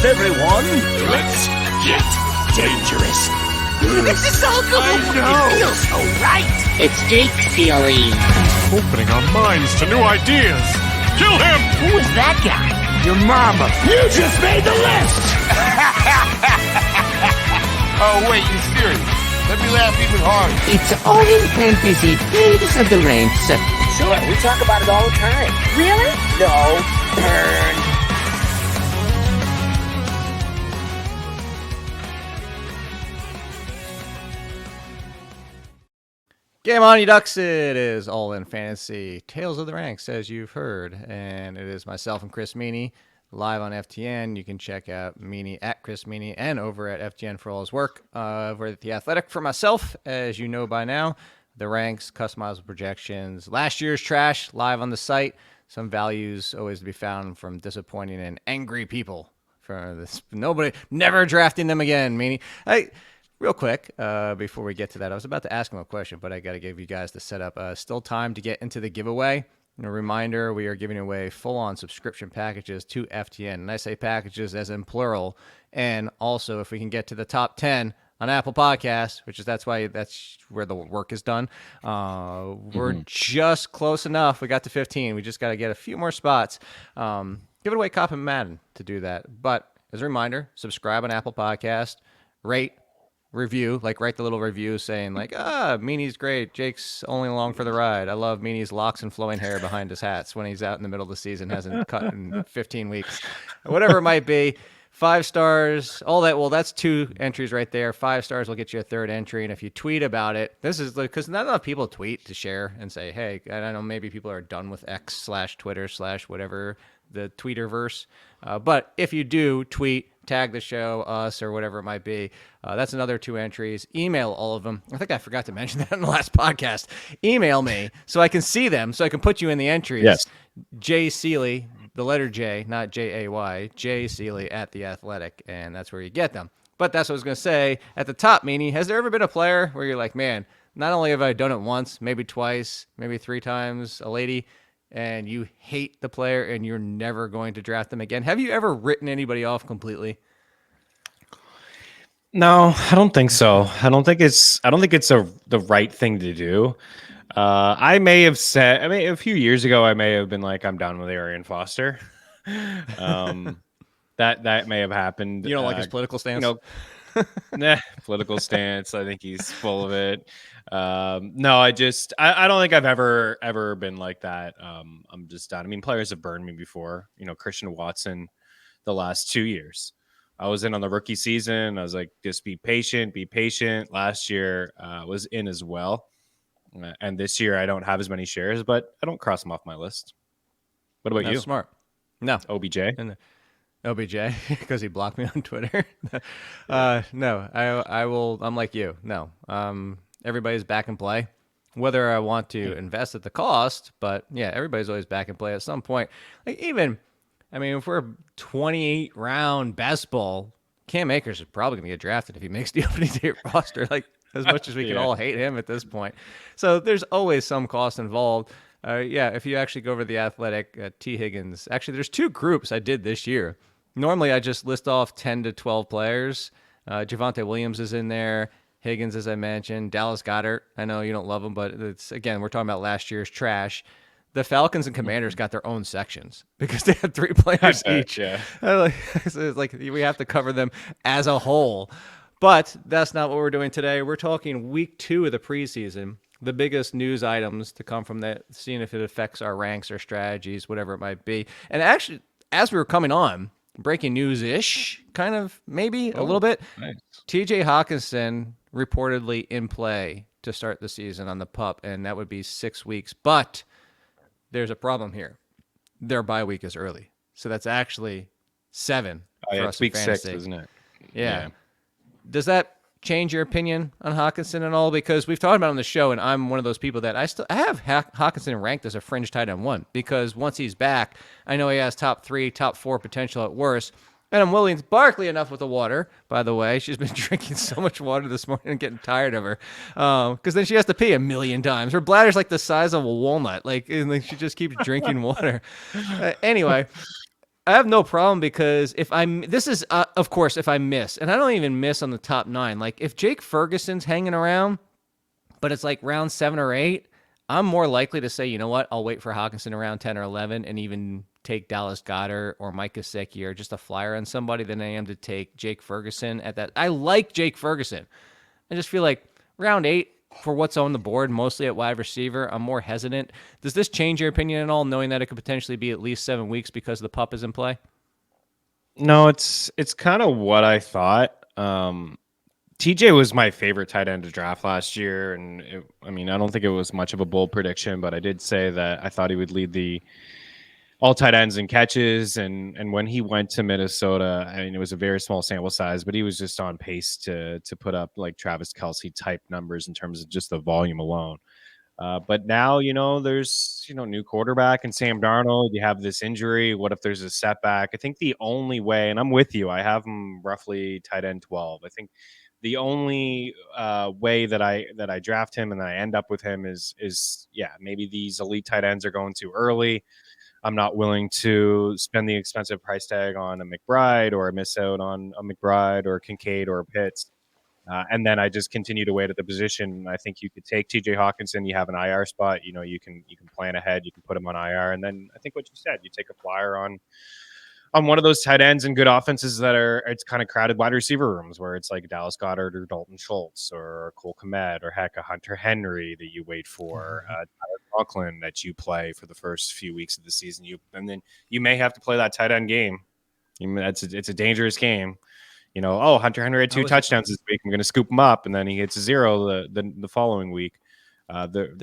Greetings, everyone. Let's get dangerous. This is so cool. I know. It feels so right. It's Jake Ciely. Opening our minds to new ideas. Kill him! Who is that guy? Your mama. You just made the list. Oh, wait, you're serious? Let me laugh even harder. It's all in fantasy. Please of the ranks. Sure, we talk about it all the time. Really? No. Burn. Game on, you ducks. It is All In Fantasy Tales of the Ranks, as you've heard. And it is myself and Chris Meaney live on FTN. You can check out Meaney at Chris Meaney and over at FTN for all his work. Over at The Athletic for myself, as you know by now. The ranks, customizable projections. Last year's trash live on the site. Some values always to be found from disappointing and angry people. For this, nobody, never drafting them again, Meaney. Real quick, before we get to that, I was about to ask him a question, but I got to give you guys the setup. Still time to get into the giveaway. And a reminder, we are giving away full-on subscription packages to FTN. And I say packages as in plural. And also, if we can get to the top 10 on Apple Podcasts, that's where the work is done. We're just close enough. We got to 15. We just got to get a few more spots. Give it away Cop and Madden to do that. But as a reminder, subscribe on Apple Podcast, rate, review, write the little review saying Meaney's great, Jake's only along for the ride, I love Meaney's locks and flowing hair behind his hats when he's out in the middle of the season, hasn't cut in 15 weeks, whatever it might be. 5 stars, all that. Well, that's 2 entries right there. 5 stars will get you a 3rd entry. And if you tweet about it, this is because not enough people tweet to share and say, hey, I don't know, maybe people are done with X/Twitter/ whatever the Tweeterverse. But if you do tweet, tag the show, us, or whatever it might be, that's another 2 entries. Email all of them. I think I forgot to mention that in the last podcast. Email me so I can see them, so I can put you in the entries. Yes. J. Ciely, the letter J, not J-A-Y, J. Ciely at The Athletic, and that's where you get them. But that's what I was going to say. At the top, Meaney, has there ever been a player where you're like, man, not only have I done it once, maybe twice, maybe 3 times, a lady, and you hate the player and you're never going to draft them again? Have you ever written anybody off completely? No, I don't think so. I don't think it's the right thing to do. I may have said, a few years ago, I may have been like, I'm done with Arian Foster. That may have happened. You don't like his political stance? Political stance. I think he's full of it. No, I don't think I've ever been like that. I'm just done. Players have burned me before. Christian Watson, the last 2 years. I was in on the rookie season. I was like, just be patient. Last year was in as well. And this year I don't have as many shares, but I don't cross them off my list. What about you? That's smart. No. OBJ? OBJ, because he blocked me on Twitter. No, I will. I'm like you. No. Everybody's back in play. Whether I want to invest at the cost, but yeah, everybody's always back in play at some point. If we're 28 round best ball, Cam Akers is probably going to get drafted if he makes the opening day roster, as much as we can all hate him at this point. So there's always some cost involved. If you actually go over The Athletic, T. Higgins, actually there's 2 groups I did this year. Normally I just list off 10 to 12 players. Javonte Williams is in there. Higgins, as I mentioned. Dallas Goedert. I know you don't love him, but we're talking about last year's trash. The Falcons and Commanders got their own sections because they had 3 players each. Yeah. It's like we have to cover them as a whole. But that's not what we're doing today. We're talking week 2 of the preseason, the biggest news items to come from that, seeing if it affects our ranks, our strategies, whatever it might be. And actually, as we were coming on, breaking news-ish, kind of, maybe, a little bit. Nice. TJ Hockenson reportedly in play to start the season on the PUP, and that would be 6 weeks. But there's a problem here. Their bye week is early. So that's actually 7 for us in week fantasy. 6, isn't it? Yeah. Does that change your opinion on Hockenson at all? Because we've talked about it on the show, and I'm one of those people that I have Hockenson ranked as a fringe tight end 1, because once he's back, I know he has top 3, top 4 potential at worst. And I'm willing to Barkley enough with the water, by the way. She's been drinking so much water this morning and getting tired of her. Because then she has to pee 1,000,000 times. Her bladder's like the size of a walnut. And she just keeps drinking water. Anyway, I have no problem because if of course, if I miss, and I don't even miss on the top 9, like if Jake Ferguson's hanging around, but it's like round 7 or 8, I'm more likely to say, you know what, I'll wait for Hockenson around 10 or 11 and even take Dallas Goedert or Mike Gesicki or just a flyer on somebody than I am to take Jake Ferguson at that. I like Jake Ferguson. I just feel like round 8 for what's on the board, mostly at wide receiver, I'm more hesitant. Does this change your opinion at all, knowing that it could potentially be at least 7 weeks because the pup is in play? No, it's kind of what I thought. TJ was my favorite tight end to draft last year, and I don't think it was much of a bold prediction, but I did say that I thought he would lead the all tight ends and catches. And when he went to Minnesota, I mean, it was a very small sample size, but he was just on pace to put up like Travis Kelce type numbers in terms of just the volume alone. But now, there's, new quarterback and Sam Darnold. You have this injury. What if there's a setback? I think the only way, and I'm with you, I have him roughly tight end 12. I think the only way that I draft him and I end up with him is maybe these elite tight ends are going too early. I'm not willing to spend the expensive price tag on a McBride or miss out on a McBride or a Kincaid or a Pitts. And then I just continue to wait at the position. I think you could take TJ Hockenson. You have an IR spot. You can plan ahead. You can put him on IR. And then I think what you said, you take a flyer on one of those tight ends and good offenses that it's kind of crowded wide receiver rooms where it's like Dallas Goedert or Dalton Schultz or Cole Kmet or heck, a Hunter Henry that you wait for, Tyler Conklin that you play for the first few weeks of the season. And then you may have to play that tight end game. It's a dangerous game. Hunter Henry had 2 touchdowns this week. I'm going to scoop him up, and then he hits a 0 the following week. The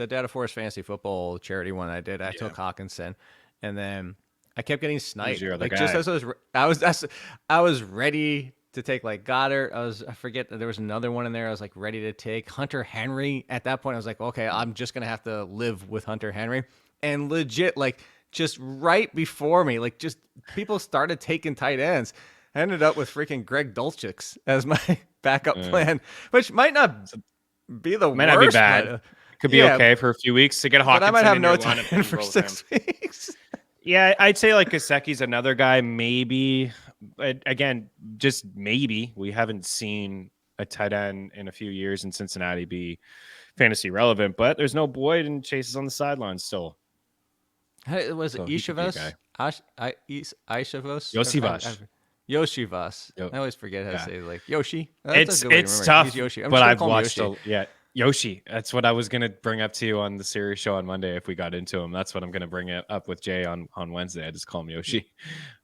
Data Force Fantasy Football charity one I did, I took Hockenson, and then I kept getting sniped. Like just as I was ready to take like Goddard. I forget that there was another one in there. I was like ready to take Hunter Henry. At that point, I was like, okay, I'm just gonna have to live with Hunter Henry, and legit like. Just right before me, like just people started taking tight ends. I ended up with freaking Greg Dulcich as my backup plan, which might not be the worst. Might not be bad. It could be okay for a few weeks to get Hockenson. But I might have no time time for 6 weeks. Yeah, I'd say like Gesicki's another guy, maybe. But again, just maybe. We haven't seen a tight end in a few years in Cincinnati be fantasy relevant, but there's no Boyd and Chase is on the sidelines still. Was it Ishavas? Ishavos? Yoshivas. Yep. I always forget how to say it. Like Yoshi. It's tough. He's Yoshi. But I've watched Yoshi. That's what I was gonna bring up to you on the series show on Monday if we got into him. That's what I'm gonna bring it up with Jay on Wednesday. I just call him Yoshi.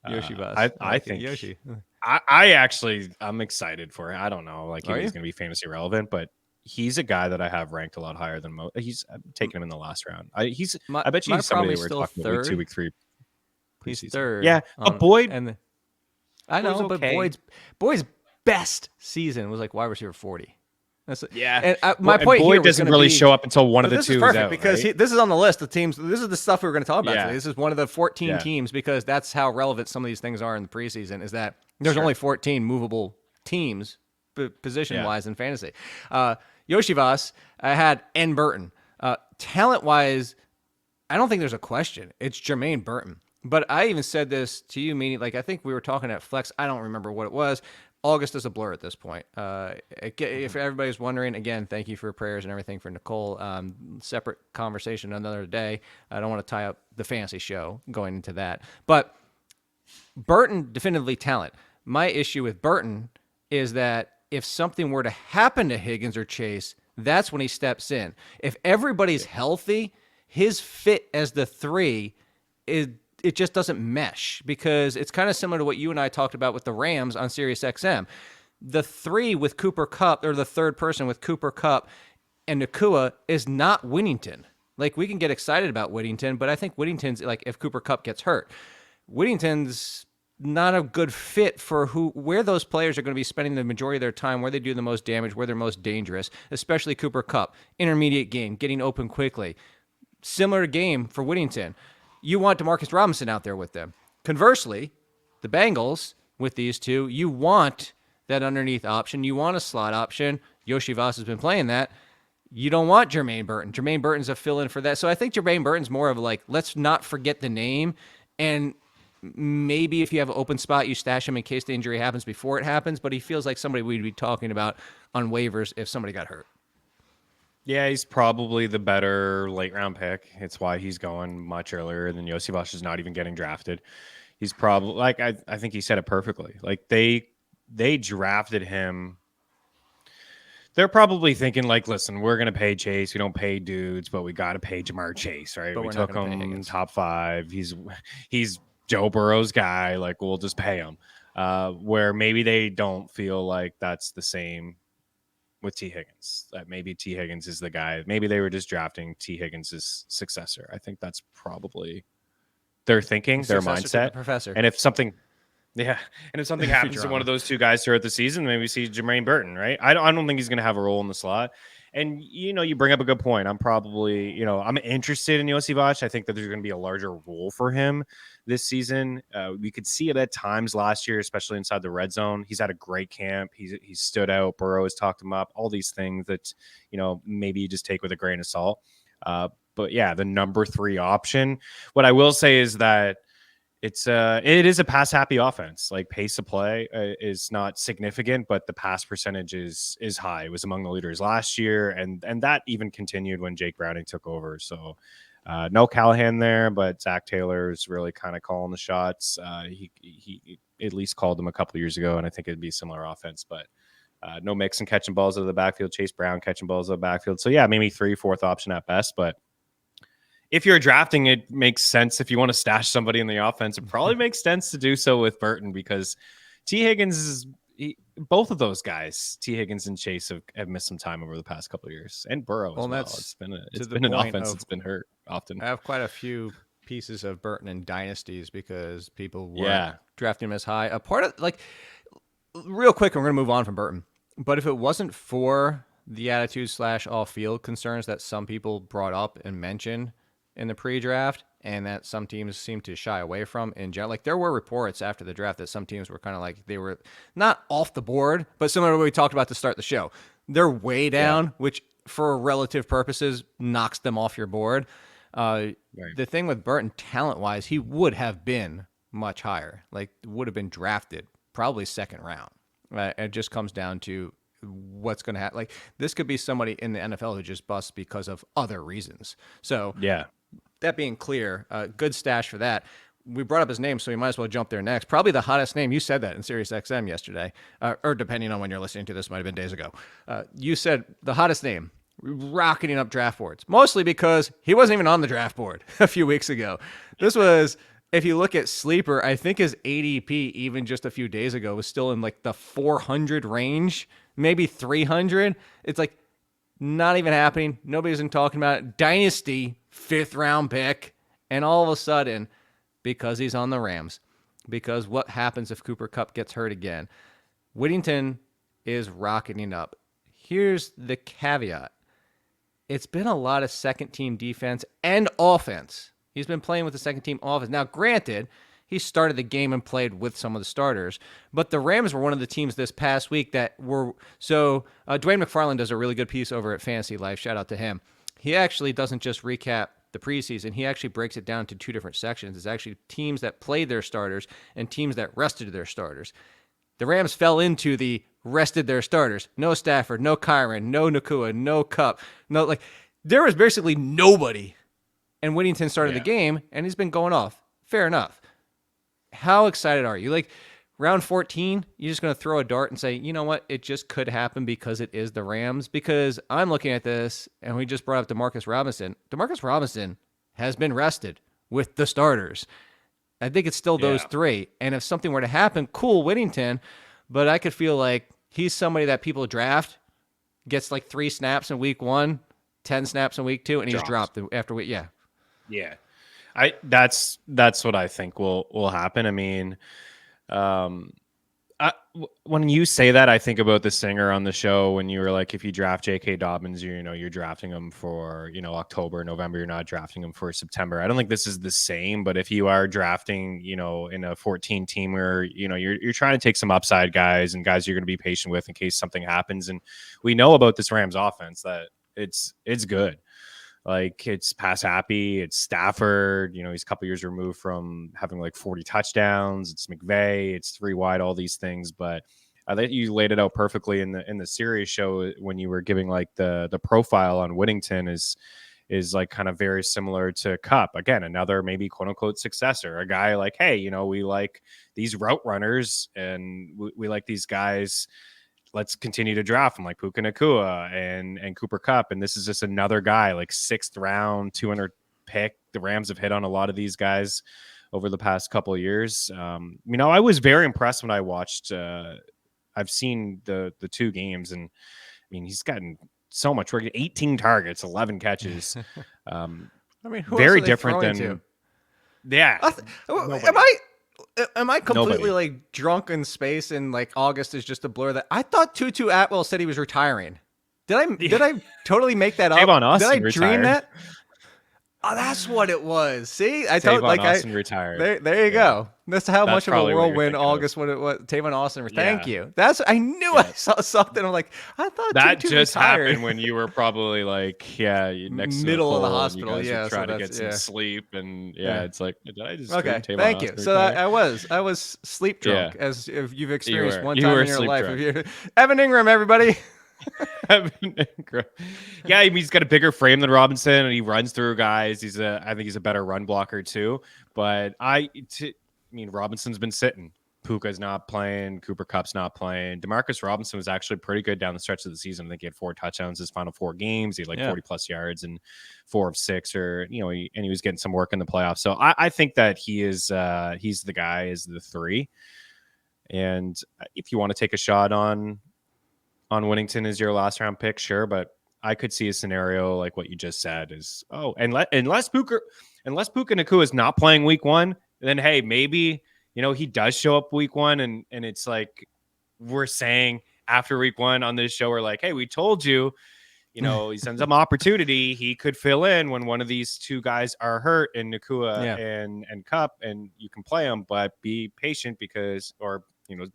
Yoshivas. I think Yoshi. I'm excited for it. I don't know, like he's gonna be fantasy relevant, but he's a guy that I have ranked a lot higher than most. He's taken him in the last round. I bet you he's somebody we're talking about 2 week 3. He's third. Yeah, Boyd. I know, but Boyd's best season was like wide receiver 40. And my point Boyd here doesn't really show up until one of the two. This is perfect out, because right? this is on the list of teams. This is the stuff we were going to talk about today. This is one of the 14 Yeah. teams because that's how relevant some of these things are in the preseason. Is that there's only 14 movable teams position wise in fantasy. Yoshivas, I had N. Burton. Talent wise, I don't think there's a question. It's Jermaine Burton. But I even said this to you, meaning like I think we were talking at Flex. I don't remember what it was. August is a blur at this point. If everybody's wondering, again, thank you for prayers and everything for Nicole. Separate conversation another day. I don't want to tie up the fantasy show going into that. But Burton, definitively talent. My issue with Burton is that if something were to happen to Higgins or Chase, that's when he steps in. If everybody's healthy, his fit as the 3 it just doesn't mesh because it's kind of similar to what you and I talked about with the Rams on Sirius XM. The 3 with Cooper Kupp, or the third person with Cooper Kupp and Nakua is not Whittington. Like we can get excited about Whittington, but I think Whittington's like if Cooper Kupp gets hurt, Whittington's not a good fit for where those players are going to be spending the majority of their time, where they do the most damage, where they're most dangerous, especially Cooper Kupp. Intermediate game, getting open quickly. Similar game for Whittington. You want Demarcus Robinson out there with them. Conversely, the Bengals, with these two, you want that underneath option. You want a slot option. Yoshivas has been playing that. You don't want Jermaine Burton. Jermaine Burton's a fill-in for that. So I think Jermaine Burton's more of like, let's not forget the name And maybe if you have an open spot, you stash him in case the injury happens before it happens. But he feels like somebody we'd be talking about on waivers if somebody got hurt. Yeah, he's probably the better late round pick. It's why he's going much earlier than Iosivas is not even getting drafted. He's probably like I think he said it perfectly. Like they drafted him. They're probably thinking like, listen, we're gonna pay Chase. We don't pay dudes, but we got to pay Jamar Chase, right? But we we're not took gonna pay him Higgins. top 5. He's Joe Burrow's guy. Like we'll just pay him. Where maybe they don't feel like that's the same with T. Higgins. That maybe T. Higgins is the guy. Maybe they were just drafting T. Higgins' successor. I think that's probably their thinking, their mindset. Professor. And if something happens to one of those two guys throughout the season, maybe we see Jermaine Burton, right? I don't think he's going to have a role in the slot. And, you bring up a good point. I'm probably, I'm interested in Iosivas. I think that there's going to be a larger role for him this season. We could see it at times last year, especially inside the red zone. He's had a great camp. He's stood out. Burrow has talked him up. All these things that, maybe you just take with a grain of salt. But yeah, the number 3 option. What I will say is that it is a pass happy offense. Like pace of play is not significant, but the pass percentage is high. It was among the leaders last year, and that even continued when Jake Browning took over. So no Callahan there, but Zach Taylor's really kind of calling the shots. He at least called them a couple years ago, and I think it'd be a similar offense. But no Mixon catching balls out of the backfield, Chase Brown catching balls out of the backfield. So yeah, maybe 3, 4th option at best, but. If you're drafting, it makes sense. If you want to stash somebody in the offense, it probably makes sense to do so with Burton because T. Higgins both of those guys, T. Higgins and Chase, have missed some time over the past couple of years, and Burrow as well. It's been an offense that's been hurt often. I have quite a few pieces of Burton in dynasties because people were drafting him as high. A part of real quick, we're going to move on from Burton. But if it wasn't for the attitude / off-field concerns that some people brought up and mentioned in the pre-draft and that some teams seem to shy away from in general. Like there were reports after the draft that some teams were kind of like they were not off the board, but similar to what we talked about to start the show. They're way down, which for relative purposes knocks them off your board. Right. The thing with Burton, talent-wise, he would have been much higher. Like would have been drafted probably 2nd round. Right? It just comes down to what's going to happen. Like this could be somebody in the NFL who just busts because of other reasons. So yeah. That being clear, good stash for that. We brought up his name, so we might as well jump there next. Probably the hottest name. You said that in SiriusXM yesterday, or depending on when you're listening to this, might have been days ago. You said the hottest name, rocketing up draft boards, mostly because he wasn't even on the draft board a few weeks ago. This was, if you look at Sleeper, I think his ADP even just a few days ago was still in like the 400 range, maybe 300. It's like not even happening. Nobody's been talking about it. Dynasty 5th round pick. And all of a sudden, because he's on the Rams, because what happens if Cooper Kupp gets hurt again? Whittington is rocketing up. Here's the caveat. It's been a lot of second-team defense and offense. He's been playing with the second-team offense. Now, granted, he started the game and played with some of the starters, but the Rams were one of the teams this past week that were... So, Dwayne McFarland does a really good piece over at Fantasy Life. Shout out to him. He actually doesn't just recap the preseason. He actually breaks it down to 2 different sections. It's actually teams that played their starters and teams that rested their starters. The Rams fell into the rested their starters. No Stafford, no Kyron, no Nakua, no Kupp. There was basically nobody. And Whittington started the game, and he's been going off. Fair enough. How excited are you? Round 14, you're just going to throw a dart and say, you know what? It just could happen because it is the Rams. Because I'm looking at this, and we just brought up DeMarcus Robinson. DeMarcus Robinson has been rested with the starters. I think it's still those 3. And if something were to happen, cool, Whittington. But I could feel like he's somebody that people draft, gets 3 snaps in week 1, 10 snaps in week 2, and he's dropped after week. Yeah. That's what I think will happen. I mean, when you say that, I think about the singer on the show when you were like, if you draft J.K. Dobbins, you're drafting him for October, November. You're not drafting him for September. I don't think this is the same, but if you are drafting, in a 14 teamer, you're trying to take some upside guys and guys you're going to be patient with in case something happens. And we know about this Rams offense that it's good. Like it's pass happy. It's Stafford. He's a couple years removed from having like 40 touchdowns. It's McVay. It's 3 wide. All these things, but I think you laid it out perfectly in the series show when you were giving like the profile on Whittington is like kind of very similar to Kupp. Again, another maybe quote unquote successor, a guy like, hey, we like these route runners and we like these guys. Let's continue to draft them like Puka Nacua and Cooper Kupp. And this is just another guy, like 6th round, 200 pick. The Rams have hit on a lot of these guys over the past couple of years. I was very impressed when I watched, I've seen the 2 games, and I mean, he's gotten so much work, 18 targets, 11 catches. Who very else are they different throwing than, to? yeah. Am I completely like drunk in space and like August is just a blur? That I thought Tutu Atwell said he was retiring. Did I totally make that up? Tavon Austin Did I dream that? Oh, that's what it was. See, I told Austin retired. There you go. That's how much of a whirlwind August of. What it was. Tavon Austin. Thank you. I knew I saw something. I'm like, I thought that Tutu just retired. happened when you were probably like, next middle to of the hospital. And you guys were trying to get some yeah. sleep, and it's like, did I just okay? Tavon Thank you. Austin So retire? I was sleep drunk, as if you've experienced one you time were in your sleep life. drunk. Evan Ingram, everybody. Yeah, he's got a bigger frame than Robinson, and he runs through guys. I think he's a better run blocker too. But I mean, Robinson's been sitting. Puka's not playing. Cooper Kupp's not playing. Demarcus Robinson was actually pretty good down the stretch of the season. I think he had 4 touchdowns his final 4 games. He had like 40 plus yards and 4 of 6, and he was getting some work in the playoffs. So I think that he's the guy, is the 3. And if you want to take a shot on Whittington as your last round pick, sure, but I could see a scenario like what you just said is, unless Puka Nacua is not playing week 1, then hey, maybe he does show up week 1, and it's like we're saying after week 1 on this show, we're like, hey, we told you, he sends them opportunity, he could fill in when one of these 2 guys are hurt, and Nacua and Kupp, and you can play them, but be patient be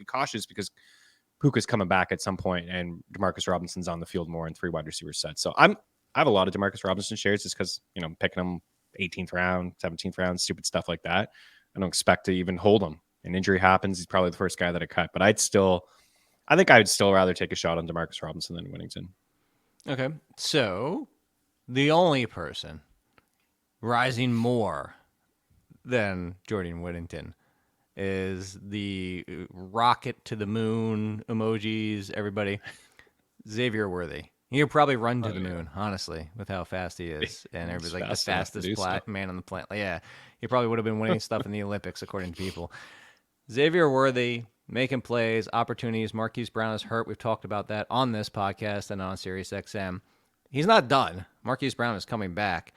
cautious because Puka's coming back at some point, and Demarcus Robinson's on the field more in 3 wide receiver sets. So I have a lot of Demarcus Robinson shares just because, I'm picking him 18th round, 17th round, stupid stuff like that. I don't expect to even hold him. An injury happens, he's probably the first guy that I cut. But I think I would still rather take a shot on Demarcus Robinson than Whittington. Okay. So the only person rising more than Jordan Whittington is the rocket to the moon emojis, everybody. Xavier Worthy. He'll probably run to the moon, honestly, with how fast he is. And everybody's like the fastest man on the planet. Yeah, he probably would have been winning stuff in the Olympics, according to people. Xavier Worthy, making plays, opportunities. Marquise Brown is hurt. We've talked about that on this podcast and on SiriusXM. He's not done. Marquise Brown is coming back.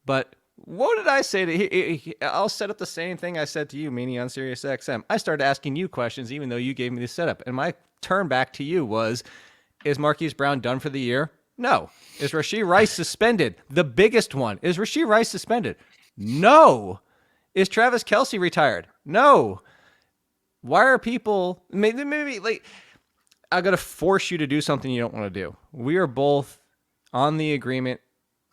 But what did I say to I'll set up the same thing I said to you, Meaney, on SiriusXM. I started asking you questions even though you gave me the setup. And my turn back to you was, is Marquise Brown done for the year? No. Is Rashee Rice suspended? The biggest one. Is Rashee Rice suspended? No. Is Travis Kelce retired? No. Why are people maybe like I gotta force you to do something you don't want to do? We are both on the agreement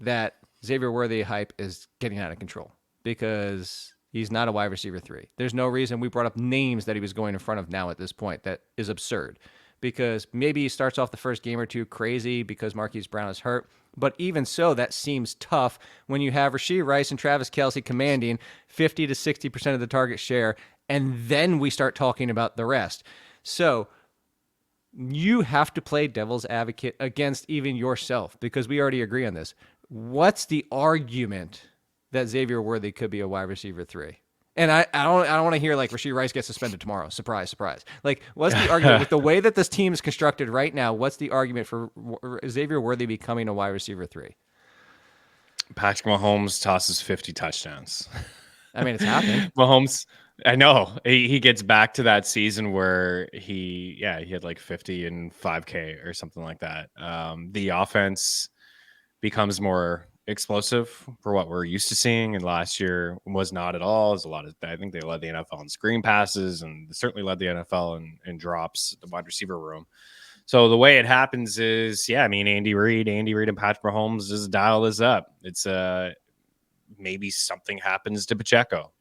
that Xavier Worthy hype is getting out of control because he's not a wide receiver 3. There's no reason we brought up names that he was going in front of now at this point. That is absurd because maybe he starts off the first game or 2 crazy because Marquise Brown is hurt. But even so, that seems tough when you have Rashee Rice and Travis Kelce commanding 50 to 60% of the target share, and then we start talking about the rest. So you have to play devil's advocate against even yourself because we already agree on this. What's the argument that Xavier Worthy could be a wide receiver 3? And I don't want to hear like Rashee Rice gets suspended tomorrow. Surprise, surprise. Like, what's the argument with the way that this team is constructed right now? What's the argument for Xavier Worthy becoming a wide receiver 3? Patrick Mahomes tosses 50 touchdowns. I mean, it's happening. Mahomes, I know he gets back to that season where he had like 50 and 5K or something like that. The offense becomes more explosive for what we're used to seeing, and last year was not at all. There's a lot of, I think they led the NFL in screen passes and certainly led the NFL in drops, the wide receiver room. So the way it happens is, yeah, I mean, Andy Reid and Patrick Mahomes just dial this up. It's maybe something happens to Pacheco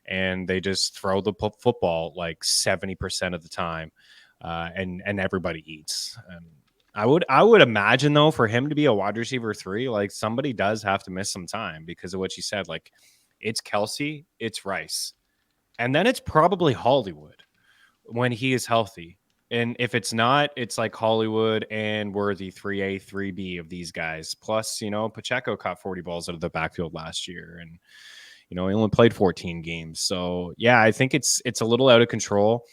and they just throw the football like 70% of the time, and everybody eats. I would imagine though, for him to be a wide receiver 3, like somebody does have to miss some time because of what you said. Like it's Kelsey, it's Rice, and then it's probably Hollywood when he is healthy. And if it's not, it's like Hollywood and Worthy 3A, 3B of these guys. Plus, Pacheco caught 40 balls out of the backfield last year, and he only played 14 games. So yeah, I think it's a little out of control.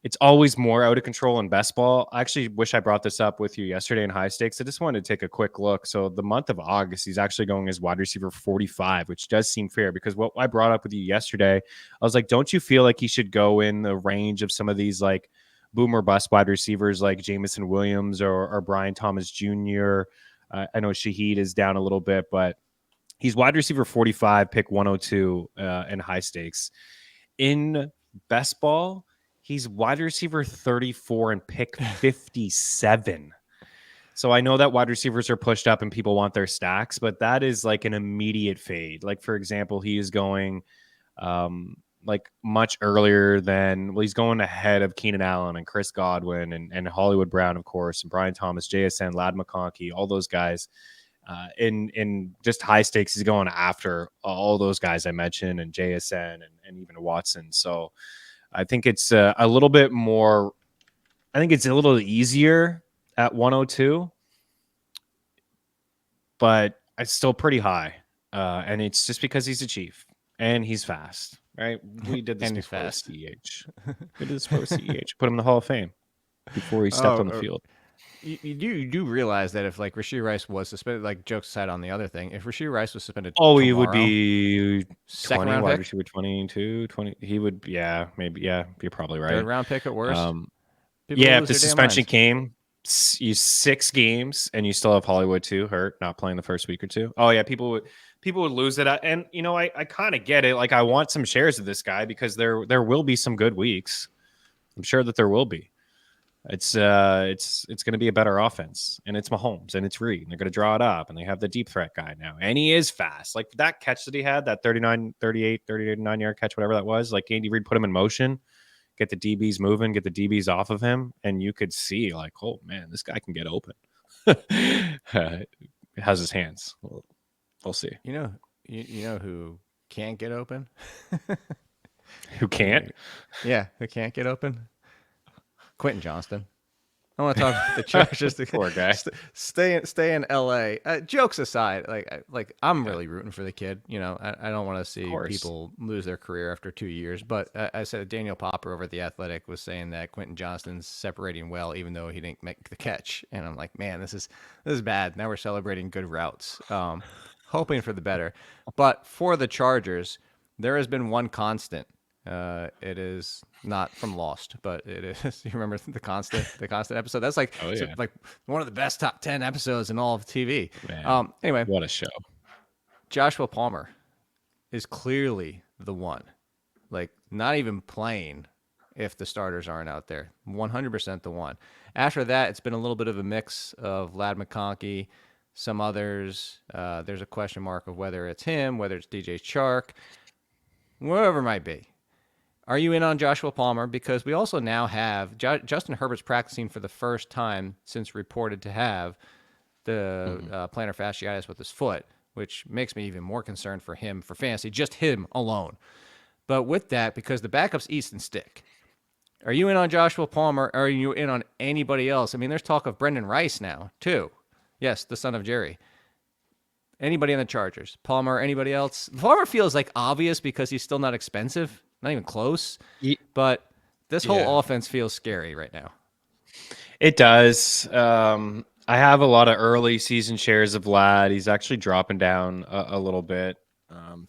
It's always more out of control in best ball. I actually wish I brought this up with you yesterday in high stakes. I just wanted to take a quick look. So the month of August, he's actually going as wide receiver 45, which does seem fair because what I brought up with you yesterday, I was like, don't you feel like he should go in the range of some of these like boomer bust wide receivers like Jamison Williams or Brian Thomas Jr.? I know Shaheed is down a little bit, but he's wide receiver 45, pick 102 in high stakes. In best ball, he's wide receiver 34 and pick 57. So I know that wide receivers are pushed up and people want their stacks, but that is like an immediate fade. Like, for example, he is going like much earlier than, he's going ahead of Keenan Allen and Chris Godwin and Hollywood Brown, of course, and Brian Thomas, JSN, Ladd McConkey, all those guys. In just high stakes, he's going after all those guys I mentioned and JSN and even Watson. So I think it's a little bit more. I think it's a little easier at 102, but it's still pretty high. And it's just because he's a Chief and he's fast, right? We did this before CEH. We did this before CEH. Put him in the Hall of Fame before he stepped on the field. You do realize that if like Rashad Rice was suspended, like jokes aside on the other thing, if Rashad Rice was suspended, he would be 20, wide receiver 22, 20. He would, maybe, you're probably right. 3rd round pick at worst. If the suspension came, you 6 games, and you still have Hollywood too hurt, not playing the first week or two. Oh yeah, people would lose it, and I kind of get it. Like I want some shares of this guy because there will be some good weeks. I'm sure that there will be. It's going to be a better offense, and it's Mahomes and it's Reed, and they're going to draw it up, and they have the deep threat guy now, and he is fast. Like that catch that he had, that 39 yard catch, whatever that was, like Andy Reid put him in motion, get the DBs moving, get the DBs off of him, and you could see like, oh man, this guy can get open. How's his hands? We'll see. You know who can't get open? Who can't? Yeah, who can't get open? Quentin Johnston. I want to talk about the Chargers. Poor guy. Stay in LA. Jokes aside, like I'm really rooting for the kid. I don't want to see people lose their career after 2 years. But I said Daniel Popper over at The Athletic was saying that Quentin Johnston's separating well, even though he didn't make the catch. And I'm like, man, this is bad. Now we're celebrating good routes, hoping for the better. But for the Chargers, there has been one constant. It is not from Lost, but it is. You remember the constant episode? That's like like one of the best top 10 episodes in all of TV. Man, anyway, what a show! Joshua Palmer is clearly the one. Like not even playing if the starters aren't out there. 100% the one. After that, it's been a little bit of a mix of Ladd McConkey, some others. There's a question mark of whether it's him, whether it's DJ Chark, whoever it might be. Are you in on Joshua Palmer? Because we also now have Justin Herbert's practicing for the first time since reported to have the plantar fasciitis with his foot, which makes me even more concerned for him for fantasy, just him alone. But with that, because the backup's Easton Stick, are you in on Joshua Palmer? Or are you in on anybody else? I mean, there's talk of Brendan Rice now, too. Yes, the son of Jerry. Anybody on the Chargers? Palmer, anybody else? Palmer feels like obvious because he's still not expensive. Not even close, but this whole offense feels scary right now. It does. I have a lot of early season shares of Ladd. He's actually dropping down a little bit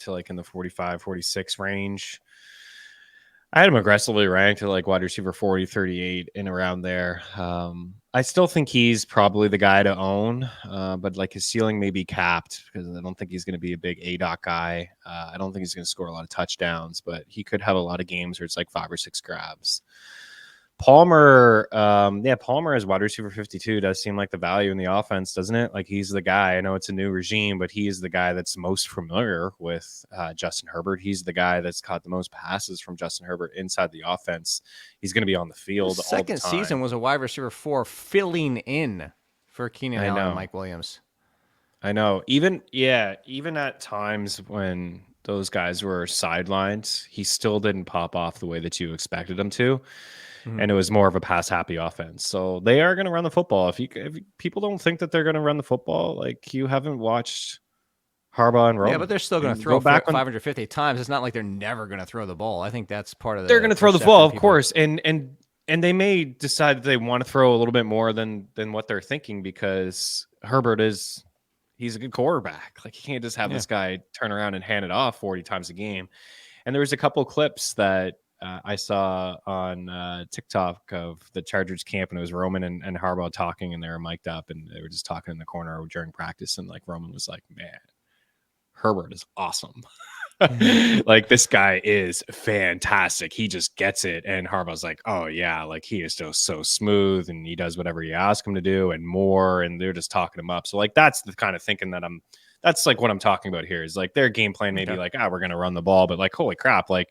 to like in the 45, 46 range. I had him aggressively ranked at like wide receiver 40, 38 and around there. I still think he's probably the guy to own, but like his ceiling may be capped because I don't think he's going to be a big ADOT guy. I don't think he's going to score a lot of touchdowns, but he could have a lot of games where it's like 5 or 6 grabs. Palmer, Palmer as wide receiver 52 does seem like the value in the offense, doesn't it? Like he's the guy. I know it's a new regime, but he is the guy that's most familiar with Justin Herbert. He's the guy that's caught the most passes from Justin Herbert inside the offense. He's going to be on the field all the time. Second season was a wide receiver 4 filling in for Keenan Allen and Mike Williams. I know. Even at times when those guys were sidelined, he still didn't pop off the way that you expected him to. And it was more of a pass-happy offense. So they are going to run the football. If people don't think that they're going to run the football, like you haven't watched Harbaugh and Roman. Yeah, but they're still going to throw back 550 times. It's not like they're never going to throw the ball. I think that's part of the. They're going to throw the ball, of course, and they may decide that they want to throw a little bit more than what they're thinking because Herbert he's a good quarterback. Like you can't just have this guy turn around and hand it off 40 times a game. And there was a couple clips that I saw on TikTok of the Chargers camp, and it was Roman and Harbaugh talking, and they were mic'd up, and they were just talking in the corner during practice, and like Roman was like, "Man, Herbert is awesome. Like this guy is fantastic. He just gets it." And Harbaugh's like, "Oh yeah, like he is just so smooth, and he does whatever you ask him to do and more." And they're just talking him up. So like that's the kind of thinking that that's like what I'm talking about here is like their game plan may be like, we're gonna run the ball, but like holy crap, like.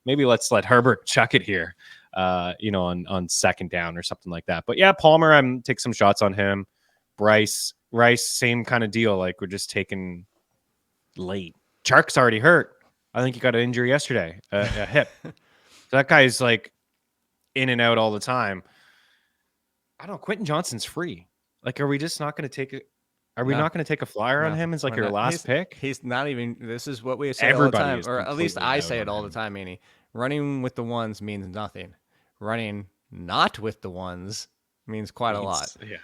Maybe let's let Herbert chuck it here, on second down or something like that. But yeah, Palmer, I'm take some shots on him. Rice, same kind of deal. Like we're just taking late. Chark's already hurt. I think he got an injury yesterday, a hip. So that guy's like in and out all the time. I don't know. Quentin Johnson's free. Like, are we just not going to take it? Are we not going to take a flyer on him as like your last pick? He's not even. This is what we say all the time, or at least I say it all the time, Meaney. Running with the ones means nothing. Running not with the ones means quite a lot. Yeah,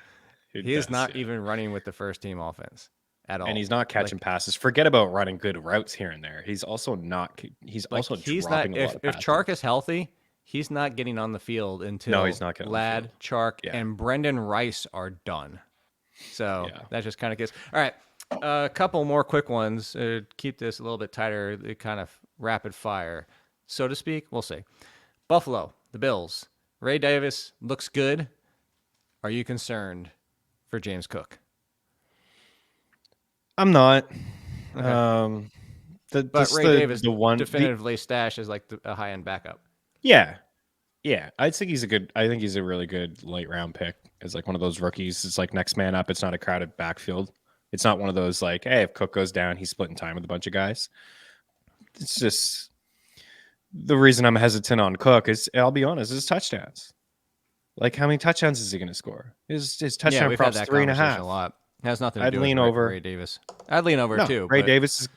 he is not even running with the first team offense at all, and he's not catching passes. Forget about running good routes here and there. He's also not. He's also dropping a lot of passes. If Chark is healthy, he's not getting on the field until he's not Ladd, Chark, and Brendan Rice are done. So that just kind of gets all right. A couple more quick ones. Keep this a little bit tighter, kind of rapid fire, so to speak. We'll see. Buffalo, the Bills. Ray Davis looks good. Are you concerned for James Cook? I'm not. Okay. But Ray Davis definitively stashed as like a high-end backup. Yeah. I think he's a really good late round pick. It's like one of those rookies. It's like next man up. It's not a crowded backfield. It's not one of those like, hey, if Cook goes down, he's splitting time with a bunch of guys. It's just the reason I'm hesitant on Cook is, I'll be honest, his touchdowns. Like, how many touchdowns is he going to score? His touchdown props 3.5. A lot. It has nothing to do with Ray Davis. I'd lean over too. Ray Davis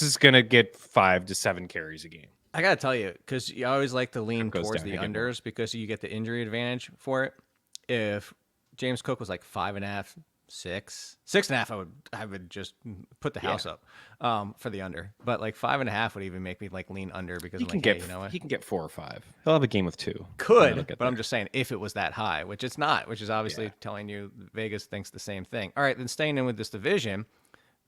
is going to get 5 to 7 carries a game. I got to tell you, because you always like to lean towards the unders because you get the injury advantage for it. If James Cook was like 5.5, 6.5, I would just put the house up for the under. But like 5.5 would even make me like lean under because I'm like, you know what? He can get 4 or 5. He'll have a game with 2. But I'm just saying if it was that high, which it's not, which is obviously telling you Vegas thinks the same thing. All right, then staying in with this division,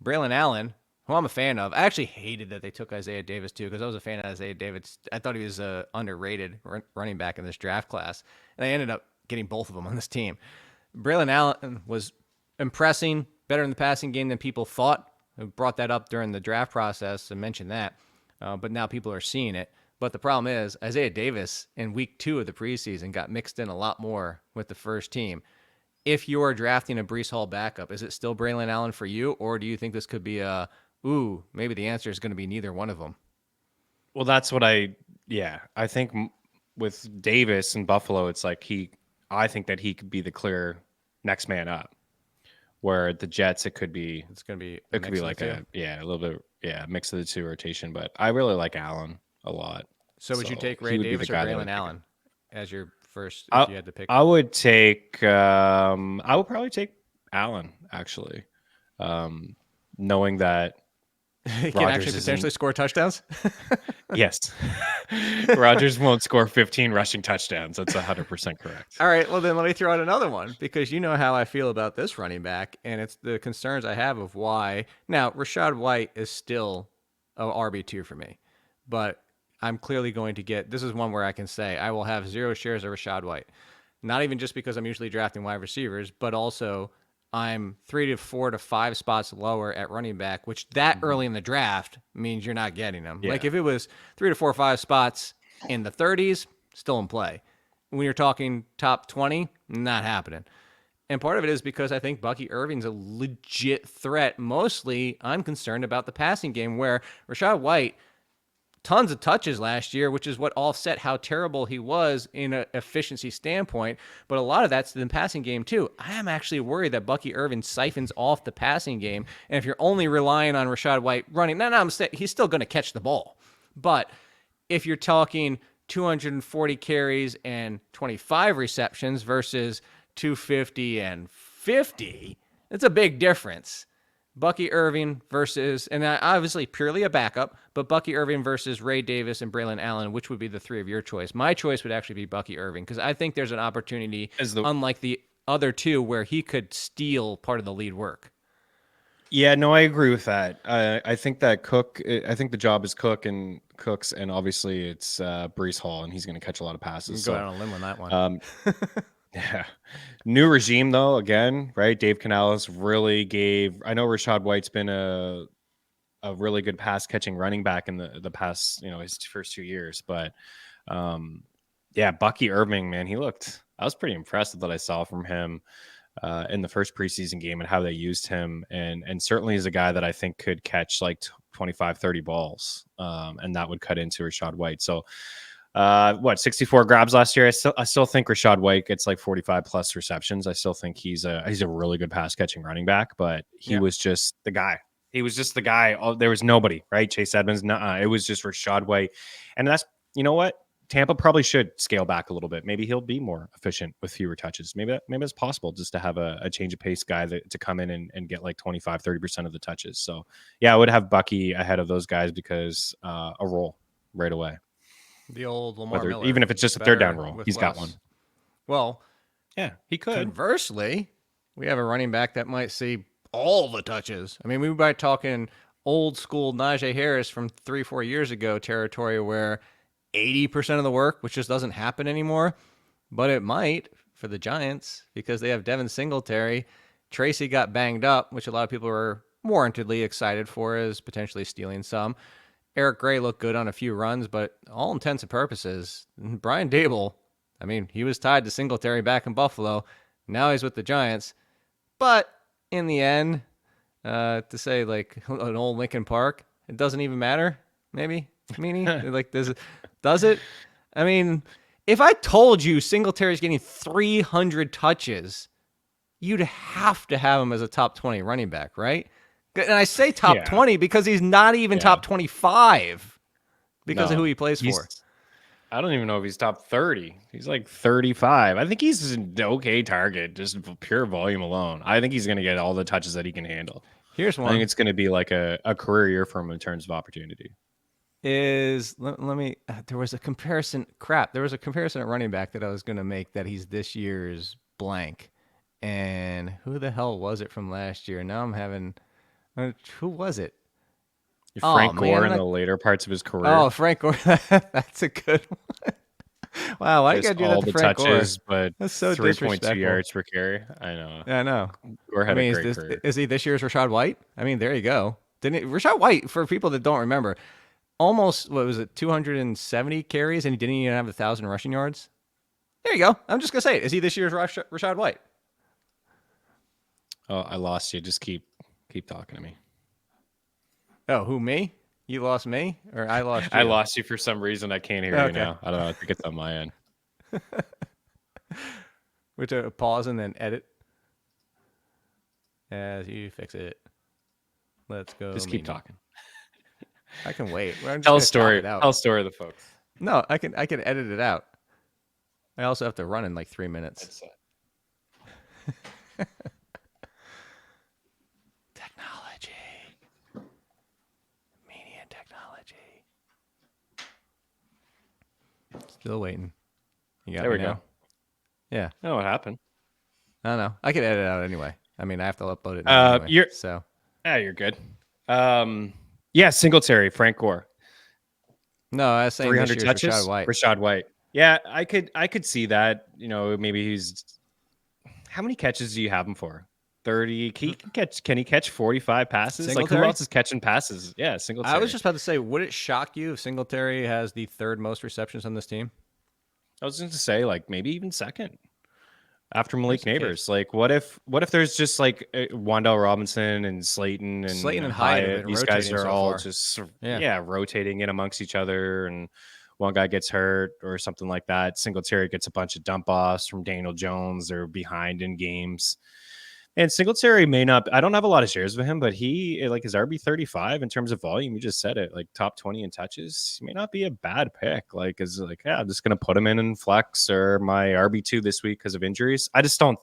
Braelon Allen, who I'm a fan of. I actually hated that they took Isaiah Davis too because I was a fan of Isaiah Davis. I thought he was underrated running back in this draft class, and I ended up getting both of them on this team. Braelon Allen was impressing, better in the passing game than people thought. I brought that up during the draft process and mentioned that, but now people are seeing it. But the problem is Isaiah Davis in week 2 of the preseason got mixed in a lot more with the first team. If you are drafting a Breece Hall backup, is it still Braelon Allen for you, or do you think this could be maybe the answer is going to be neither one of them? Well, that's what I think with Davis and Buffalo, it's like I think that he could be the clear next man up. Where the Jets, it could be like a little bit, mix of the two rotation. But I really like Allen a lot. So would you take Ray Davis or Braelon Allen as your first if you had to pick? I would probably take Allen actually, knowing that he can actually potentially score touchdowns. Yes. Rodgers won't score 15 rushing touchdowns. That's 100% correct. All right. Well, then let me throw out another one because you know how I feel about this running back, and it's the concerns I have of why. Now, Rashad White is still a RB2 for me, but I'm clearly going to get, this is one where I can say I will have 0 shares of Rashad White. Not even just because I'm usually drafting wide receivers, but also I'm 3 to 4 to 5 spots lower at running back, which that early in the draft means you're not getting them. Yeah. Like if it was 3 to 4 or 5 spots in the 30s, still in play. When you're talking top 20, not happening. And part of it is because I think Bucky Irving's a legit threat. Mostly, I'm concerned about the passing game where Rashad White, tons of touches last year, which is what offset how terrible he was in an efficiency standpoint. But a lot of that's the passing game, too. I am actually worried that Bucky Irving siphons off the passing game. And if you're only relying on Rashad White running, he's still going to catch the ball. But if you're talking 240 carries and 25 receptions versus 250 and 50, it's a big difference. Bucky Irving versus, and obviously purely a backup, but Bucky Irving versus Ray Davis and Braelon Allen, which would be the 3 of your choice? My choice would actually be Bucky Irving because I think there's an opportunity, unlike the other 2, where he could steal part of the lead work. Yeah, no, I agree with that. I think that I think the job is Cook's, and obviously it's Breece Hall, and he's going to catch a lot of passes. Go out on a limb on that one. Yeah. New regime, though, again, right? Dave Canales really gave... I know Rashad White's been a really good pass-catching running back in the past, his first 2 years. But, yeah, Bucky Irving, man, I was pretty impressed with what I saw from him in the first preseason game and how they used him. And certainly is a guy that I think could catch like 25, 30 balls, and that would cut into Rashad White. So, 64 grabs last year. I still think Rashad White gets like 45 plus receptions. I still think he's a really good pass catching running back, but he was just the guy. He was just the guy. There was nobody, right? Chase Edmonds. It was just Rashad White. And that's, you know what? Tampa probably should scale back a little bit. Maybe he'll be more efficient with fewer touches. Maybe it's possible just to have a change of pace guy to come in and get like 25, 30% of the touches. So yeah, I would have Bucky ahead of those guys because a roll right away. The old Lamar Miller. Even if it's just a third down roll, he's got one. Well, yeah, he could. Conversely, we have a running back that might see all the touches. I mean, we might be talking old school Najee Harris from 3-4 years ago territory where 80% of the work, which just doesn't happen anymore, but it might for the Giants because they have Devin Singletary. Tracy got banged up, which a lot of people were warrantedly excited for as potentially stealing some. Eric Gray looked good on a few runs, but all intents and purposes, Brian Dable, I mean, he was tied to Singletary back in Buffalo. Now he's with the Giants. But in the end, to say like an old Lincoln Park, it doesn't even matter, maybe, Meaney? Like, does it? I mean, if I told you Singletary's getting 300 touches, you'd have to have him as a top 20 running back, right? And I say top 20 because he's not even top 25 because of who he plays for. I don't even know if he's top 30. He's like 35. I think he's an okay target, just pure volume alone. I think he's going to get all the touches that he can handle. Here's one. I think it's going to be like a career year for him in terms of opportunity. Let me, there was a comparison at running back that I was going to make that he's this year's blank. And who the hell was it from last year? Now I'm having... who was it? Frank Gore in the later parts of his career. Oh, Frank Gore. That's a good one. Wow, why you gotta do that to Frank touches, Gore? But that's so 3.2 yards per carry. I know. Yeah, I know. Gore had a great career. Is he this year's Rashad White? I mean, there you go. Rashad White, for people that don't remember, almost, 270 carries, and he didn't even have 1,000 rushing yards? There you go. I'm just going to say it. Is he this year's Rashad White? Oh, I lost you. Just keep talking to me. Oh, who, me? You lost me? Or I lost you? I lost you for some reason. I can't hear you now. I don't know. I think it's on my end. Which a pause and then edit. As you fix it. Let's go. Just keep talking. I can wait. Tell a story. Tell a story of the folks. No, I can edit it out. I also have to run in like 3 minutes. Technology. Media and technology. Still waiting. You got there we now? go. Yeah. I know what happened. I don't know. I can edit it out anyway. I mean, I have to upload it anyway. You're good. Yeah, Singletary, Frank Gore. No, I was saying 300 touches. Rashad White. Rashad White. Yeah, I could see that. Maybe he's. How many catches do you have him for? 30. Can he catch 45 passes? Singletary? Like, who else is catching passes? Yeah, Singletary. I was just about to say, would it shock you if Singletary has the third most receptions on this team? I was going to say, like, maybe even second after Malik Neighbors. Like, what if there's just like Wan'Dale Robinson and Slayton and Hyatt? These guys are all just rotating in amongst each other, and one guy gets hurt or something like that. Singletary gets a bunch of dump offs from Daniel Jones. They're behind in games. And Singletary may not, I don't have a lot of shares of him, but he, like, his RB35 in terms of volume, you just said it, like top 20 in touches, he may not be a bad pick. Like, I'm just going to put him in flex or my RB2 this week because of injuries. I just don't,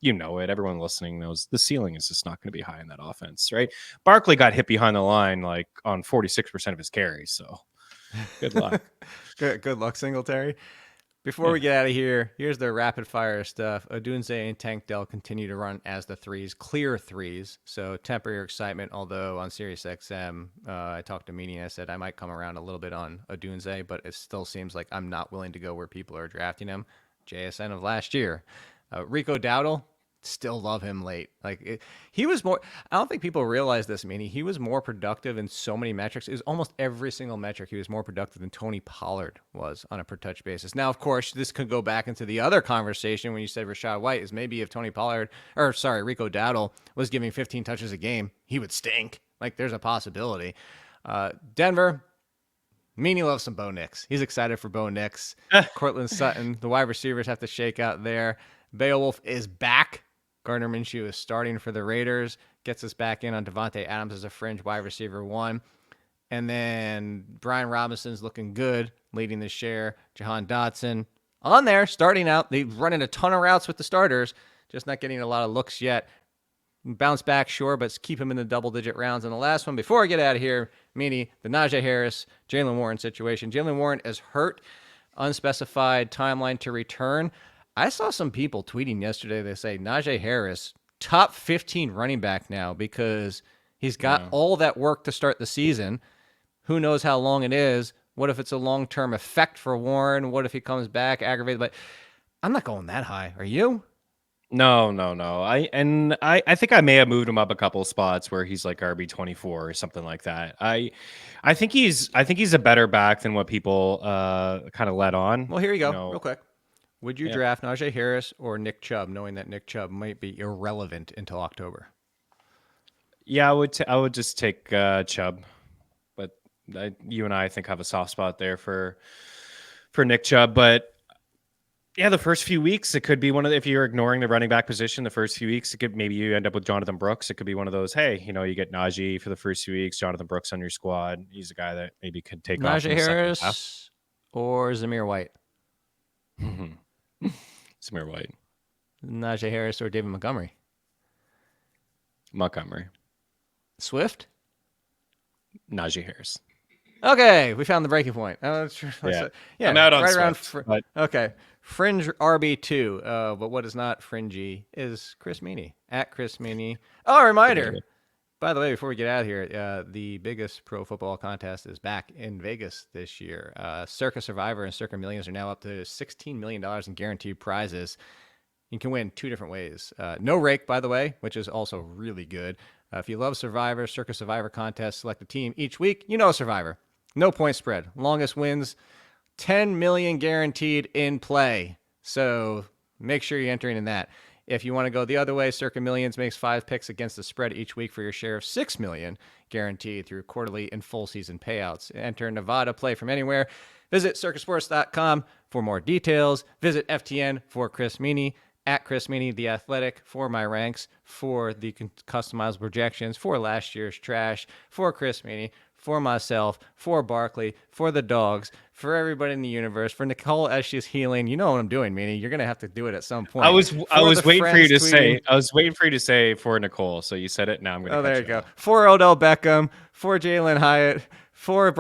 everyone listening knows the ceiling is just not going to be high in that offense, right? Barkley got hit behind the line, like, on 46% of his carries. So good luck. Good luck, Singletary. Before we get out of here, here's the rapid fire stuff. Odunze and Tank Dell continue to run as the threes, clear threes. So temper your excitement. Although on SiriusXM, I talked to Meaney and I said I might come around a little bit on Odunze, but it still seems like I'm not willing to go where people are drafting him. JSN of last year. Rico Dowdle, still love him late. He was more, I don't think people realize this, Meaney. He was more productive in so many metrics. It was almost every single metric. He was more productive than Tony Pollard was on a per touch basis. Now, of course, this could go back into the other conversation when you said Rashad White is maybe if Rico Dowdle was giving 15 touches a game, he would stink. Like, there's a possibility. Denver, Meaney loves some Bo Nix. He's excited for Bo Nix. Cortland Sutton, the wide receivers have to shake out there. Beowulf is back. Gardner Minshew is starting for the Raiders. Gets us back in on Devontae Adams as a fringe wide receiver 1. And then Brian Robinson's looking good, leading the share. Jahan Dotson on there, starting out. They're running a ton of routes with the starters, just not getting a lot of looks yet. Bounce back, sure, but keep him in the double-digit rounds. And the last one, before I get out of here, Meaney, the Najee Harris, Jalen Warren situation. Jalen Warren is hurt, unspecified timeline to return. I saw some people tweeting yesterday. They say Najee Harris, top 15 running back now because he's got all that work to start the season. Who knows how long it is? What if it's a long-term effect for Warren? What if he comes back aggravated? But I'm not going that high. Are you? No. I think I may have moved him up a couple of spots where he's like RB24 or something like that. I think he's a better back than what people kind of let on. Well, here you go, real quick. Would you draft Najee Harris or Nick Chubb, knowing that Nick Chubb might be irrelevant until October? Yeah, I would just take Chubb, but you and I think have a soft spot there for Nick Chubb. But yeah, the first few weeks it could be one of if you're ignoring the running back position, the first few weeks maybe you end up with Jonathan Brooks. It could be one of those. Hey, you get Najee for the first few weeks, Jonathan Brooks on your squad. He's a guy that maybe could take off. Najee Harris or Zamir White. Zamir White. Najee Harris or David Montgomery. Swift. Najee Harris. Okay, we found the breaking point. I'm out on right Swift. Okay, fringe RB2. But what is not fringy is Chris Meaney at Chris Meaney. Oh, reminder. By the way, before we get out of here, the biggest pro football contest is back in Vegas this year. Circa Survivor and Circa Millions are now up to $16 million in guaranteed prizes. You can win 2 different ways. No rake, by the way, which is also really good. If you love Survivor, Circa Survivor contest, select a team each week. Survivor. No point spread. Longest wins. 10 million guaranteed in play. So make sure you're entering in that. If you want to go the other way, Circa Millions makes 5 picks against the spread each week for your share of $6 million guaranteed through quarterly and full season payouts. Enter Nevada, play from anywhere. Visit circasports.com for more details. Visit FTN for Chris Meaney, at Chris Meaney, The Athletic, for my ranks, for the customizable projections, for last year's trash, for Chris Meaney, for myself, for Barkley, for the dogs, for everybody in the universe, for Nicole as she's healing. You know what I'm doing, Meaney. You're gonna have to do it at some point. I was waiting for you to say. I was waiting for you to say for Nicole. So you said it. Now I'm gonna. Oh, there you go. For Odell Beckham, for Jalen Hyatt, for